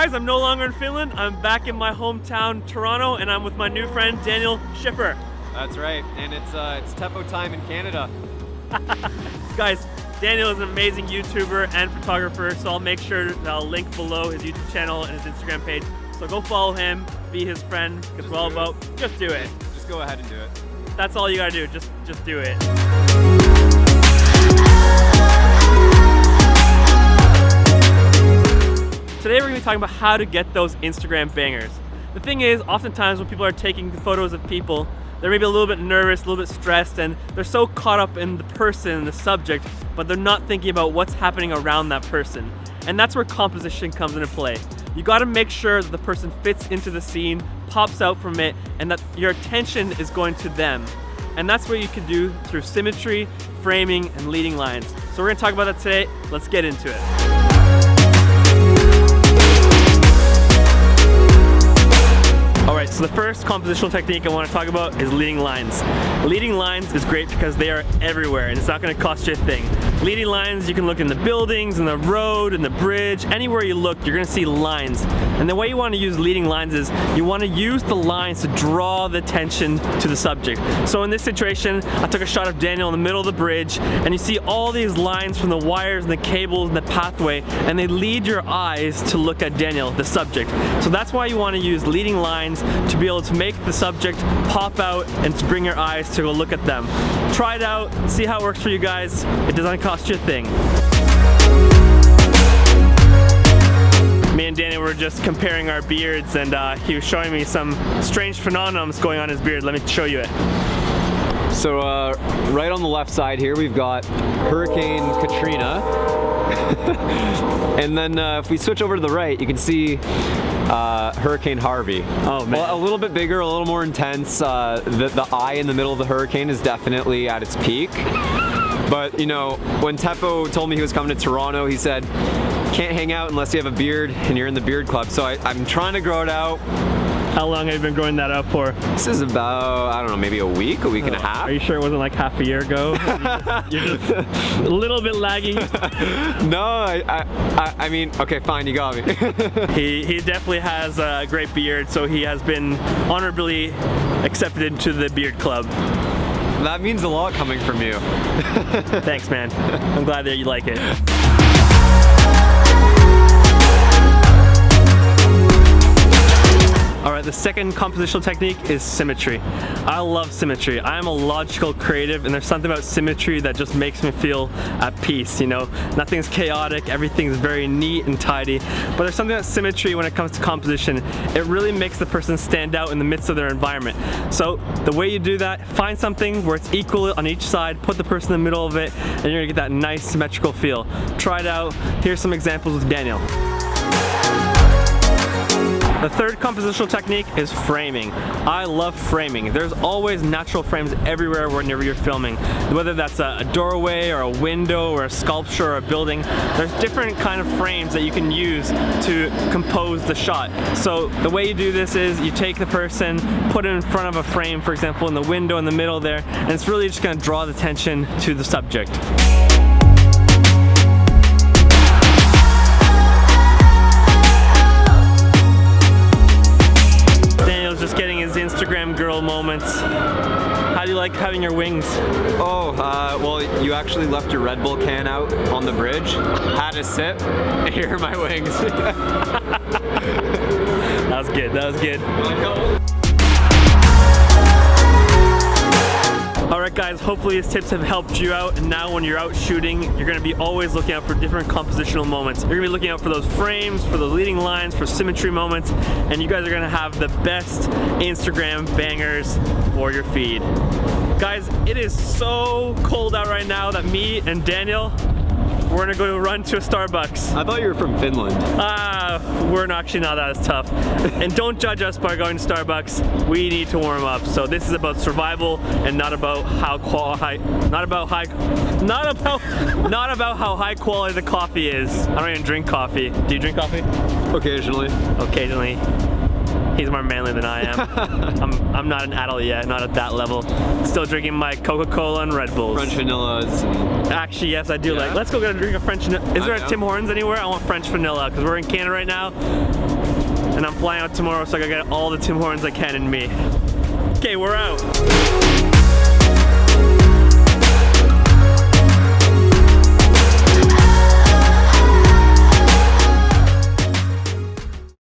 guys, I'm no longer in Finland. I'm back in my hometown, Toronto, and I'm with my new friend, Daniel Schiffer. That's right, and it's Teppo time in Canada. Guys, Daniel is an amazing YouTuber and photographer, so I'll make sure that I'll link below his YouTube channel and his Instagram page. So go follow him, be his friend, because we're all about just do it. Just go ahead and do it. That's all you gotta do, just do it. Today we're gonna be talking about how to get those Instagram bangers. The thing is, oftentimes when people are taking photos of people, they're maybe a little bit nervous, a little bit stressed, and they're so caught up in the person, the subject, but they're not thinking about what's happening around that person. And that's where composition comes into play. You gotta make sure that the person fits into the scene, pops out from it, and that your attention is going to them. And that's what you can do through symmetry, framing, and leading lines. So we're gonna talk about that today. Let's get into it. Alright, so the first compositional technique I want to talk about is leading lines. Leading lines is great because they are everywhere and it's not going to cost you a thing. Leading lines, you can look in the buildings, in the road, in the bridge, anywhere you look, you're going to see lines. And the way you want to use leading lines is you want to use the lines to draw the attention to the subject. So in this situation, I took a shot of Daniel in the middle of the bridge and you see all these lines from the wires and the cables and the pathway, and they lead your eyes to look at Daniel, the subject. So that's why you want to use leading lines to be able to make the subject pop out and to bring your eyes to go look at them. Try it out, see how it works for you guys. It doesn't cost you a thing. Me and Danny were just comparing our beards and he was showing me some strange phenomena going on in his beard. Let me show you it. So right on the left side here we've got Hurricane Katrina. And then if we switch over to the right, you can see Hurricane Harvey. Oh man. Well, a little bit bigger, a little more intense. The eye in the middle of the hurricane is definitely at its peak. But you know, when Teppo told me he was coming to Toronto, he said, can't hang out unless you have a beard and you're in the beard club. So I'm trying to grow it out. How long have you been growing that out for? This is about, I don't know, maybe a week and a half. Are you sure it wasn't like half a year ago? You're just a little bit lagging. No, I mean, okay, fine, you got me. He definitely has a great beard, so he has been honorably accepted into the beard club. That means a lot coming from you. Thanks, man. I'm glad that you like it. Alright, the second compositional technique is symmetry. I love symmetry. I'm a logical creative and there's something about symmetry that just makes me feel at peace, you know? Nothing's chaotic, everything's very neat and tidy. But there's something about symmetry when it comes to composition. It really makes the person stand out in the midst of their environment. So the way you do that, find something where it's equal on each side, put the person in the middle of it, and you're gonna get that nice symmetrical feel. Try it out. Here's some examples with Daniel. The third compositional technique is framing. I love framing. There's always natural frames everywhere whenever you're filming. Whether that's a doorway or a window or a sculpture or a building, there's different kind of frames that you can use to compose the shot. So the way you do this is you take the person, put it in front of a frame, for example, in the window in the middle there, and it's really just gonna draw the attention to the subject. Just getting his Instagram girl moments. How do you like having your wings? Oh, well, you actually left your Red Bull can out on the bridge, had a sip, and here are my wings. That was good, that was good. Alright guys, hopefully these tips have helped you out, and now when you're out shooting, you're going to be always looking out for different compositional moments. You're going to be looking out for those frames, for those leading lines, for symmetry moments, and you guys are going to have the best Instagram bangers for your feed. Guys, it is so cold out right now that me and Daniel, we're gonna go run to a Starbucks. I thought you were from Finland. We're actually not that as tough. And don't judge us by going to Starbucks. We need to warm up. So this is about survival and not about how high quality the coffee is. I don't even drink coffee. Do you drink coffee? Occasionally. Occasionally. He's more manly than I am. I'm not an adult yet, not at that level. Still drinking my Coca-Cola and Red Bulls. French vanillas. Actually, yes, I do like. Let's go get a drink of French. Is there a Tim Hortons anywhere? I want French vanilla because we're in Canada right now. and I'm flying out tomorrow, so I gotta get all the Tim Hortons I can in me. Okay, we're out.